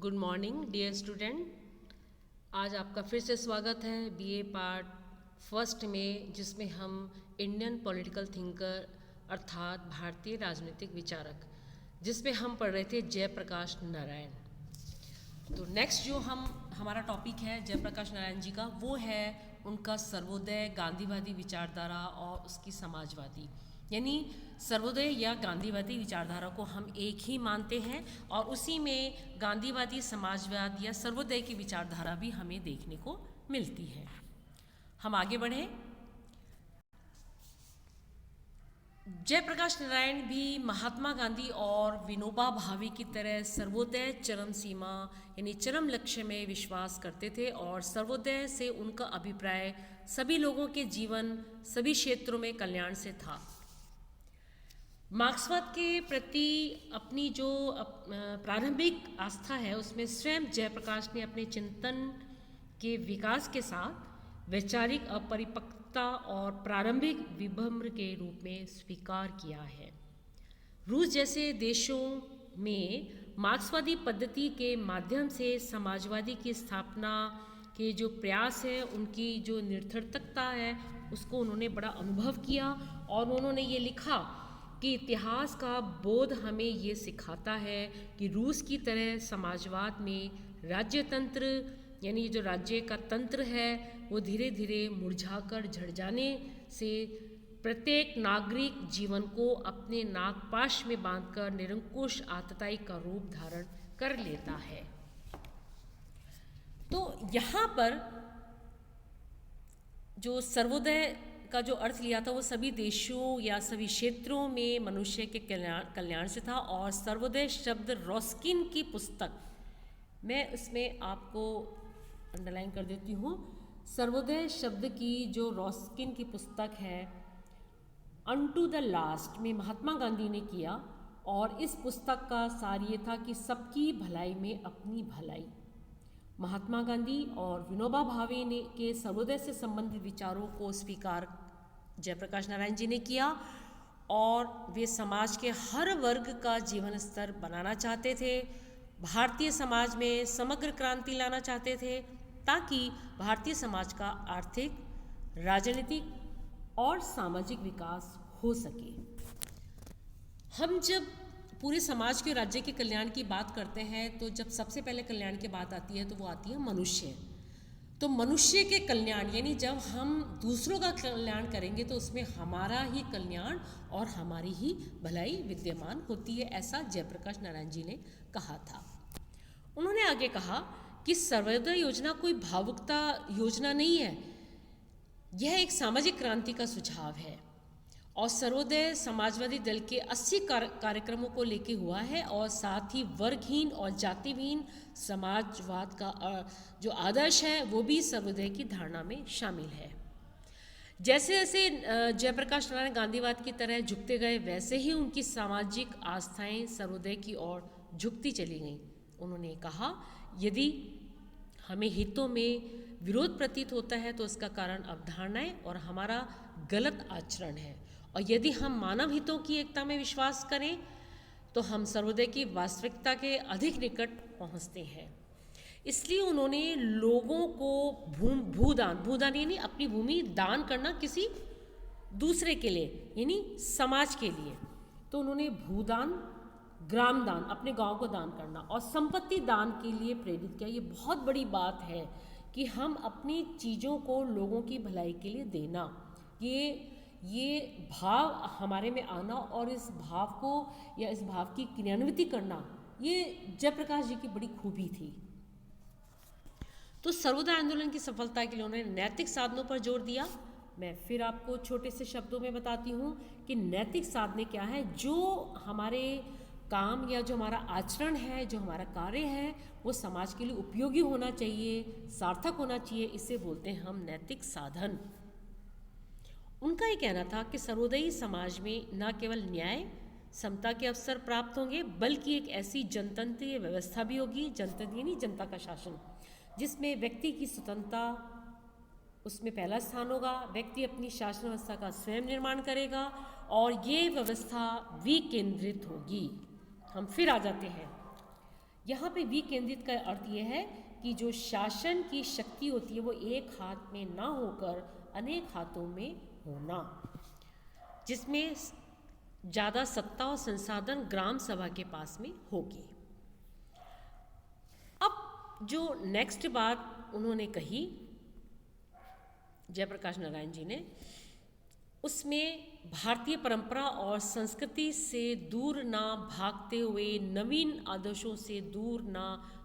Good morning dear student. आज आपका फिर से स्वागत है बीए पार्ट फर्स्ट में, जिसमें हम इंडियन पॉलिटिकल थिंकर अर्थात भारतीय राजनीतिक विचारक, जिसमें हम पढ़ रहे थे जयप्रकाश नारायण। तो नेक्स्ट जो हमारा टॉपिक है जयप्रकाश नारायण जी का, वो है उनका सर्वोदय, गांधीवादी विचारधारा और उसकी समाजवादी, यानी सर्वोदय या गांधीवादी विचारधारा को हम एक ही मानते हैं और उसी में गांधीवादी समाजवाद या सर्वोदय की विचारधारा भी हमें देखने को मिलती है। हम आगे बढ़ें। जयप्रकाश नारायण भी महात्मा गांधी और विनोबा भावे की तरह सर्वोदय चरम सीमा यानी चरम लक्ष्य में विश्वास करते थे और सर्वोदय से उनका अभिप्राय सभी लोगों के जीवन, सभी क्षेत्रों में कल्याण से था। मार्क्सवाद के प्रति अपनी जो प्रारंभिक आस्था है, उसमें स्वयं जयप्रकाश ने अपने चिंतन के विकास के साथ वैचारिक अपरिपक्वता और प्रारंभिक विभ्रम के रूप में स्वीकार किया है। रूस जैसे देशों में मार्क्सवादी पद्धति के माध्यम से समाजवादी की स्थापना के जो प्रयास है, उनकी जो निरर्थकता है, उसको उन्होंने बड़ा अनुभव किया और उन्होंने ये लिखा कि इतिहास का बोध हमें ये सिखाता है कि रूस की तरह समाजवाद में राज्यतंत्र यानी जो राज्य का तंत्र है, वो धीरे धीरे मुरझाकर झड़ जाने से प्रत्येक नागरिक जीवन को अपने नागपाश में बांधकर निरंकुश आतताई का रूप धारण कर लेता है। तो यहाँ पर जो सर्वोदय का जो अर्थ लिया था, वो सभी देशों या सभी क्षेत्रों में मनुष्य के कल्याण से था। और सर्वोदय शब्द रॉस्किन की पुस्तक, मैं उसमें आपको अंडरलाइन कर देती हूँ। सर्वोदय शब्द की जो रॉस्किन की पुस्तक है अनटू द लास्ट में महात्मा गांधी ने किया, और इस पुस्तक का सार ये था कि सबकी भलाई में अपनी भलाई। महात्मा गांधी और विनोबा भावे ने के सर्वोदय से संबंधित विचारों को स्वीकार जयप्रकाश नारायण जी ने किया और वे समाज के हर वर्ग का जीवन स्तर बनाना चाहते थे। भारतीय समाज में समग्र क्रांति लाना चाहते थे ताकि भारतीय समाज का आर्थिक, राजनीतिक और सामाजिक विकास हो सके। हम जब पूरे समाज के राज्य के कल्याण की बात करते हैं, तो जब सबसे पहले कल्याण की बात आती है तो वो आती है मनुष्य। तो मनुष्य के कल्याण यानी जब हम दूसरों का कल्याण करेंगे तो उसमें हमारा ही कल्याण और हमारी ही भलाई विद्यमान होती है, ऐसा जयप्रकाश नारायण जी ने कहा था। उन्होंने आगे कहा कि सर्वोदय योजना कोई भावुकता योजना नहीं है, यह एक सामाजिक क्रांति का सुझाव है और सर्वोदय समाजवादी दल के 80 कार्यक्रमों को लेके हुआ है और साथ ही वर्गहीन और जातिहीन समाजवाद का जो आदर्श है वो भी सर्वोदय की धारणा में शामिल है। जैसे जैसे जयप्रकाश नारायण गांधीवाद की तरह झुकते गए, वैसे ही उनकी सामाजिक आस्थाएं सर्वोदय की ओर झुकती चली गईं। उन्होंने कहा, यदि हमें हितों में विरोध प्रतीत होता है तो उसका कारण अवधारणाएं और हमारा गलत आचरण है, और यदि हम मानव हितों की एकता में विश्वास करें तो हम सर्वोदय की वास्तविकता के अधिक निकट पहुंचते हैं। इसलिए उन्होंने लोगों को भूदान यानी अपनी भूमि दान करना किसी दूसरे के लिए यानी समाज के लिए, तो उन्होंने भूदान, ग्राम दान, अपने गांव को दान करना और संपत्ति दान के लिए प्रेरित किया। ये बहुत बड़ी बात है कि हम अपनी चीज़ों को लोगों की भलाई के लिए देना, ये भाव हमारे में आना और इस भाव को या इस भाव की क्रियान्विति करना, ये जयप्रकाश जी की बड़ी खूबी थी। तो सर्वोदय आंदोलन की सफलता के लिए उन्होंने नैतिक साधनों पर जोर दिया। मैं फिर आपको छोटे से शब्दों में बताती हूँ कि नैतिक साधने क्या है। जो हमारे काम या जो हमारा आचरण है, जो हमारा कार्य है, वो समाज के लिए उपयोगी होना चाहिए, सार्थक होना चाहिए, इसे बोलते हैं हम नैतिक साधन। उनका ये कहना था कि सर्वोदयी समाज में न केवल न्याय, समता के अवसर प्राप्त होंगे, बल्कि एक ऐसी जनतंत्रीय व्यवस्था भी होगी, जनतंत्र यानी जनता का शासन, जिसमें व्यक्ति की स्वतंत्रता उसमें पहला स्थान होगा। व्यक्ति अपनी शासन व्यवस्था का स्वयं निर्माण करेगा और ये व्यवस्था विकेंद्रित होगी। हम फिर आ जाते हैं यहाँ पे विकेंद्रित का अर्थ ये है कि जो शासन की शक्ति होती है वो एक हाथ में ना होकर अनेक हाथों में होना, जिसमें ज़्यादा सत्ता और संसाधन ग्राम सभा के पास में होगी। अब जो नेक्स्ट बात उन्होंने कही जयप्रकाश नारायण जी ने, उसमें भारतीय परंपरा और संस्कृति से दूर ना भागते हुए, नवीन आदर्शों से दूर ना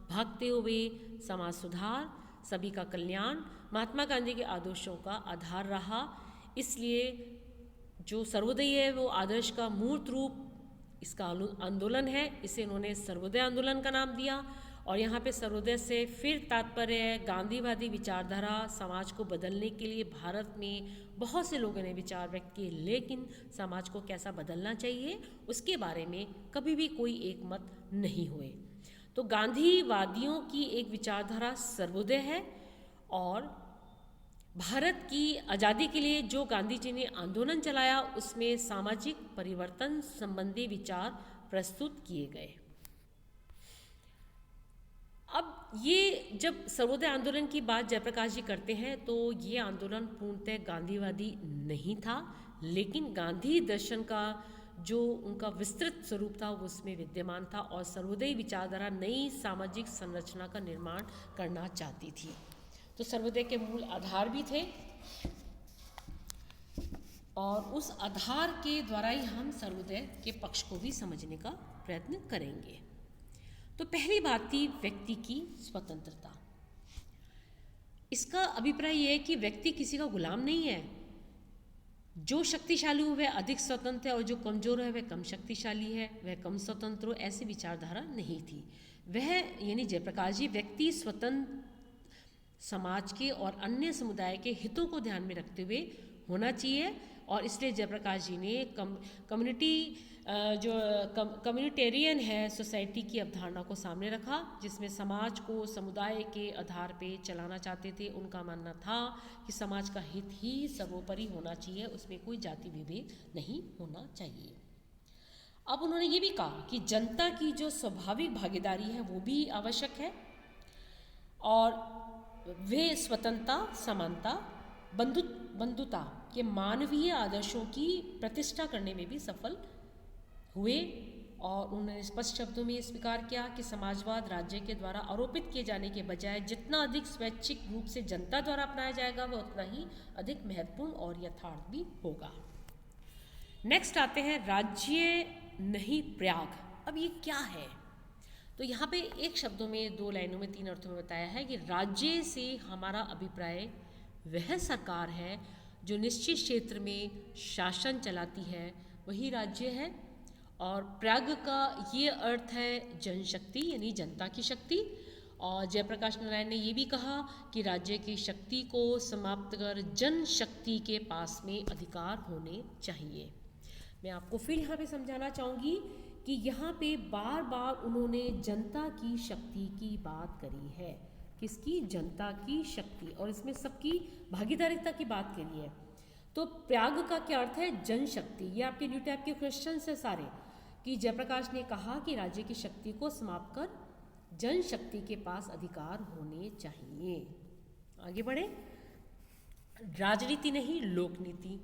भागते हुए समाज सुधार, सभी का कल्याण महात्मा गांधी के आदर्शों का आधार रहा। इसलिए जो सर्वोदय है वो आदर्श का मूर्त रूप इसका आंदोलन है। इसे उन्होंने सर्वोदय आंदोलन का नाम दिया। और यहाँ पे सर्वोदय से फिर तात्पर्य है गांधीवादी विचारधारा। समाज को बदलने के लिए भारत में बहुत से लोगों ने विचार व्यक्त किए, लेकिन समाज को कैसा बदलना चाहिए उसके बारे में कभी भी कोई एक मत नहीं हुए। तो गांधीवादियों की एक विचारधारा सर्वोदय है, और भारत की आज़ादी के लिए जो गांधी जी ने आंदोलन चलाया उसमें सामाजिक परिवर्तन संबंधी विचार प्रस्तुत किए गए। अब ये जब सर्वोदय आंदोलन की बात जयप्रकाश जी करते हैं तो ये आंदोलन पूर्णतः गांधीवादी नहीं था, लेकिन गांधी दर्शन का जो उनका विस्तृत स्वरूप था वो उसमें विद्यमान था, और सर्वोदय विचारधारा नई सामाजिक संरचना का निर्माण करना चाहती थी। तो सर्वोदय के मूल आधार भी थे, और उस आधार के द्वारा ही हम सर्वोदय के पक्ष को भी समझने का प्रयत्न करेंगे। तो पहली बात थी व्यक्ति की स्वतंत्रता। इसका अभिप्राय यह है कि व्यक्ति किसी का गुलाम नहीं है। जो शक्तिशाली हो वह अधिक स्वतंत्र है और जो कमजोर है वह कम शक्तिशाली है, वह कम स्वतंत्र हो, ऐसी विचारधारा नहीं थी। वह यानी जयप्रकाश जी व्यक्ति स्वतंत्र समाज के और अन्य समुदाय के हितों को ध्यान में रखते हुए होना चाहिए, और इसलिए जयप्रकाश जी ने कम्युनिटेरियन है सोसाइटी की अवधारणा को सामने रखा, जिसमें समाज को समुदाय के आधार पे चलाना चाहते थे। उनका मानना था कि समाज का हित ही सर्वोपरि होना चाहिए, उसमें कोई जाति विभेद नहीं होना चाहिए। अब उन्होंने ये भी कहा कि जनता की जो स्वाभाविक भागीदारी है वो भी आवश्यक है, और वे स्वतंत्रता, समानता, बंधुता के मानवीय आदर्शों की प्रतिष्ठा करने में भी सफल हुए। और उन्होंने स्पष्ट शब्दों में स्वीकार किया कि समाजवाद राज्य के द्वारा आरोपित किए जाने के बजाय जितना अधिक स्वैच्छिक रूप से जनता द्वारा अपनाया जाएगा वह उतना ही अधिक महत्वपूर्ण और यथार्थ भी होगा। नेक्स्ट आते हैं राज्य नहीं प्रयाग। अब ये क्या है? तो यहाँ पे एक शब्दों में, 2 लाइनों में, 3 अर्थों में बताया है कि राज्य से हमारा अभिप्राय वह सरकार है जो निश्चित क्षेत्र में शासन चलाती है, वही राज्य है। और प्रयाग का ये अर्थ है जनशक्ति, यानी जनता की शक्ति। और जयप्रकाश नारायण ने ये भी कहा कि राज्य की शक्ति को समाप्त कर जनशक्ति के पास में अधिकार होने चाहिए। मैं आपको फिर यहाँ पे समझाना चाहूँगी कि यहाँ पे बार बार उन्होंने जनता की शक्ति की बात करी है। किसकी? जनता की शक्ति, और इसमें सबकी भागीदारिता की बात करी है। तो प्रयाग का क्या अर्थ है? जनशक्ति। ये आपके न्यू टाइप के क्वेश्चन है सारे, कि जयप्रकाश ने कहा कि राज्य की शक्ति को समाप्त कर जनशक्ति के पास अधिकार होने चाहिए। आगे बढ़े। राजनीति नहीं, लोकनीति।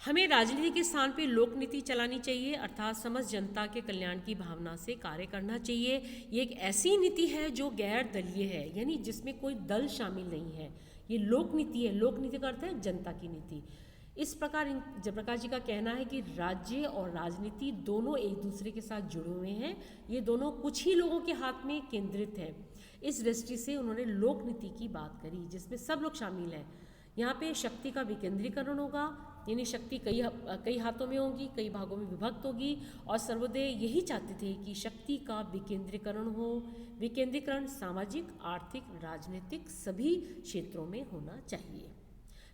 हमें राजनीति के स्थान पे लोकनीति चलानी चाहिए, अर्थात समस्त जनता के कल्याण की भावना से कार्य करना चाहिए। ये एक ऐसी नीति है जो गैर दलीय है, यानी जिसमें कोई दल शामिल नहीं है। ये लोकनीति है। लोकनीति का अर्थ है जनता की नीति। इस प्रकार जयप्रकाश जी का कहना है कि राज्य और राजनीति दोनों एक दूसरे के साथ जुड़े हुए हैं। ये दोनों कुछ ही लोगों के हाथ में केंद्रित है। इस दृष्टि से उन्होंने लोकनीति की बात करी, जिसमें सब लोग शामिल हैं। यहाँ पे शक्ति का विकेंद्रीकरण होगा, यानी शक्ति कई हाथों में होगी, कई भागों में विभक्त होगी। और सर्वोदय यही चाहते थे कि शक्ति का विकेंद्रीकरण हो। विकेंद्रीकरण सामाजिक, आर्थिक, राजनीतिक सभी क्षेत्रों में होना चाहिए।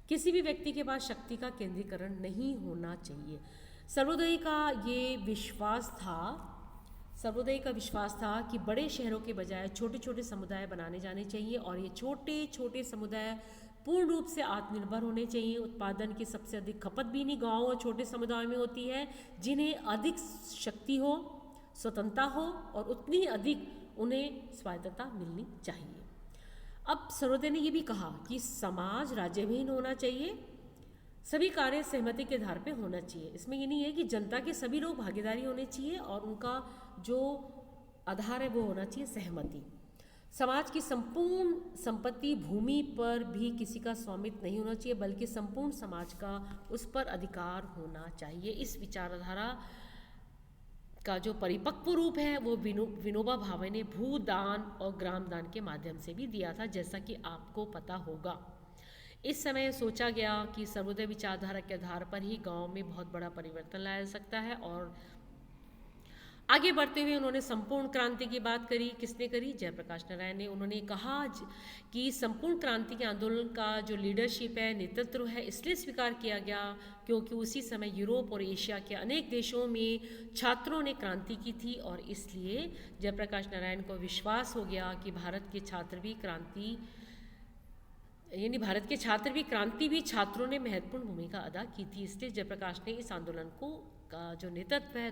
किसी भी व्यक्ति के पास शक्ति का केंद्रीकरण नहीं होना चाहिए। सर्वोदय का ये विश्वास था कि बड़े शहरों के बजाय छोटे छोटे समुदाय बनाने जाने चाहिए, और ये छोटे छोटे समुदाय पूर्ण रूप से आत्मनिर्भर होने चाहिए। उत्पादन की सबसे अधिक खपत भी इन्हीं गाँव और छोटे समुदायों में होती है, जिन्हें अधिक शक्ति हो, स्वतंत्रता हो और उतनी ही अधिक उन्हें स्वायत्तता मिलनी चाहिए। अब सर्वोदय ने ये भी कहा कि समाज राज्यविहीन होना चाहिए, सभी कार्य सहमति के आधार पे होना चाहिए। इसमें ये नहीं है कि जनता के सभी लोग भागीदारी होने चाहिए और उनका जो आधार है वो होना चाहिए सहमति। समाज की संपूर्ण संपत्ति भूमि पर भी किसी का स्वामित्व नहीं होना चाहिए, बल्कि संपूर्ण समाज का उस पर अधिकार होना चाहिए। इस विचारधारा का जो परिपक्व रूप है वो विनोबा भावे ने भूदान और ग्रामदान के माध्यम से भी दिया था, जैसा कि आपको पता होगा। इस समय सोचा गया कि सर्वोदय विचारधारा के आधार पर ही गांव में बहुत बड़ा परिवर्तन लाया जा सकता है। और आगे बढ़ते हुए उन्होंने संपूर्ण क्रांति की बात करी। किसने करी? जयप्रकाश नारायण ने। उन्होंने कहा कि संपूर्ण क्रांति के आंदोलन का जो लीडरशिप है, नेतृत्व है, इसलिए स्वीकार किया गया क्योंकि उसी समय यूरोप और एशिया के अनेक देशों में छात्रों ने क्रांति की थी और इसलिए जयप्रकाश नारायण को विश्वास हो गया कि भारत के छात्र भी क्रांति भी छात्रों ने महत्वपूर्ण भूमिका अदा की थी। इसलिए जयप्रकाश ने इस आंदोलन का जो नेतृत्व है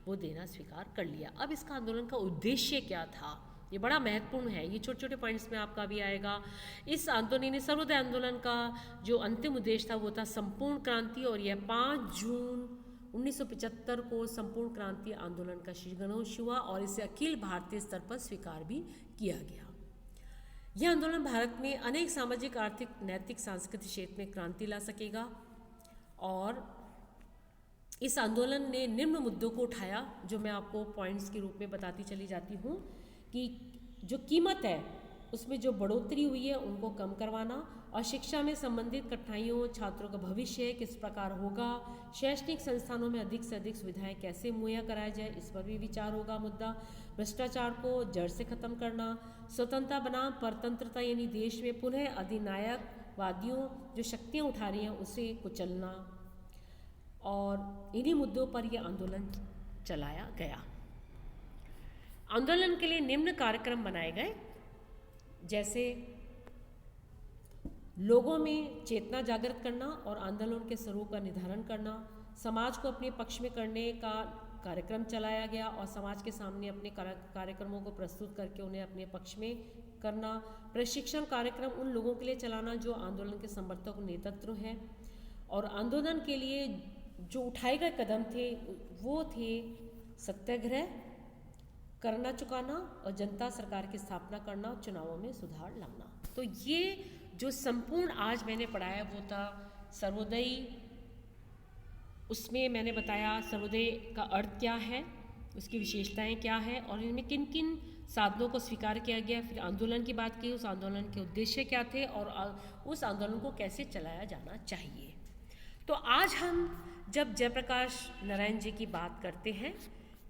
वो देना स्वीकार कर लिया। अब इसका आंदोलन का उद्देश्य क्या था, ये बड़ा महत्वपूर्ण है। ये छोटे छोटे पॉइंट्स में आपका भी आएगा। इस आंदोलन सर्वोदय आंदोलन का जो अंतिम उद्देश्य था वो था संपूर्ण क्रांति, और यह 5 जून 1975 को संपूर्ण क्रांति आंदोलन का शीर्षक हुआ और इसे अखिल भारतीय स्तर पर स्वीकार भी किया गया। यह आंदोलन भारत में अनेक सामाजिक, आर्थिक, नैतिक, सांस्कृतिक क्षेत्र में क्रांति ला सकेगा। और इस आंदोलन ने निम्न मुद्दों को उठाया, जो मैं आपको पॉइंट्स के रूप में बताती चली जाती हूँ कि जो कीमत है उसमें जो बढ़ोतरी हुई है उनको कम करवाना, और शिक्षा में संबंधित कठिनाइयों, छात्रों का भविष्य किस प्रकार होगा, शैक्षणिक संस्थानों में अधिक से अधिक सुविधाएं कैसे मुहैया कराया जाए, इस पर भी विचार होगा। मुद्दा भ्रष्टाचार को जड़ से खत्म करना, स्वतंत्रता बनाम परतंत्रता यानी देश में पुनः अधिनायकवादियों जो शक्तियाँ उठा रही हैं उसे कुचलना, और इन्हीं मुद्दों पर यह आंदोलन चलाया गया। आंदोलन के लिए निम्न कार्यक्रम बनाए गए, जैसे लोगों में चेतना जागृत करना और आंदोलन के स्वरूप का निर्धारण करना, समाज को अपने पक्ष में करने का कार्यक्रम चलाया गया और समाज के सामने अपने कार्यक्रमों को प्रस्तुत करके उन्हें अपने पक्ष में करना, प्रशिक्षण कार्यक्रम उन लोगों के लिए चलाना जो आंदोलन के समर्थक नेतृत्व हैं, और आंदोलन के लिए जो उठाए गए कदम थे वो थे सत्याग्रह करना चुकाना और जनता सरकार की स्थापना करना और चुनावों में सुधार लाना। तो ये जो संपूर्ण आज मैंने पढ़ाया वो था सर्वोदय। उसमें मैंने बताया सर्वोदय का अर्थ क्या है, उसकी विशेषताएं क्या है और इनमें किन किन साधनों को स्वीकार किया गया। फिर आंदोलन की बात की, उस आंदोलन के उद्देश्य क्या थे और उस आंदोलन को कैसे चलाया जाना चाहिए। तो आज हम जब जयप्रकाश नारायण जी की बात करते हैं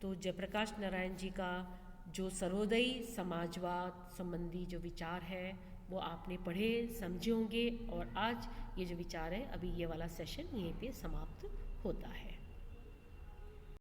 तो जयप्रकाश नारायण जी का जो सर्वोदय समाजवाद संबंधी जो विचार है वो आपने पढ़े समझे होंगे, और आज ये जो विचार है अभी ये वाला सेशन यहीं पे समाप्त होता है।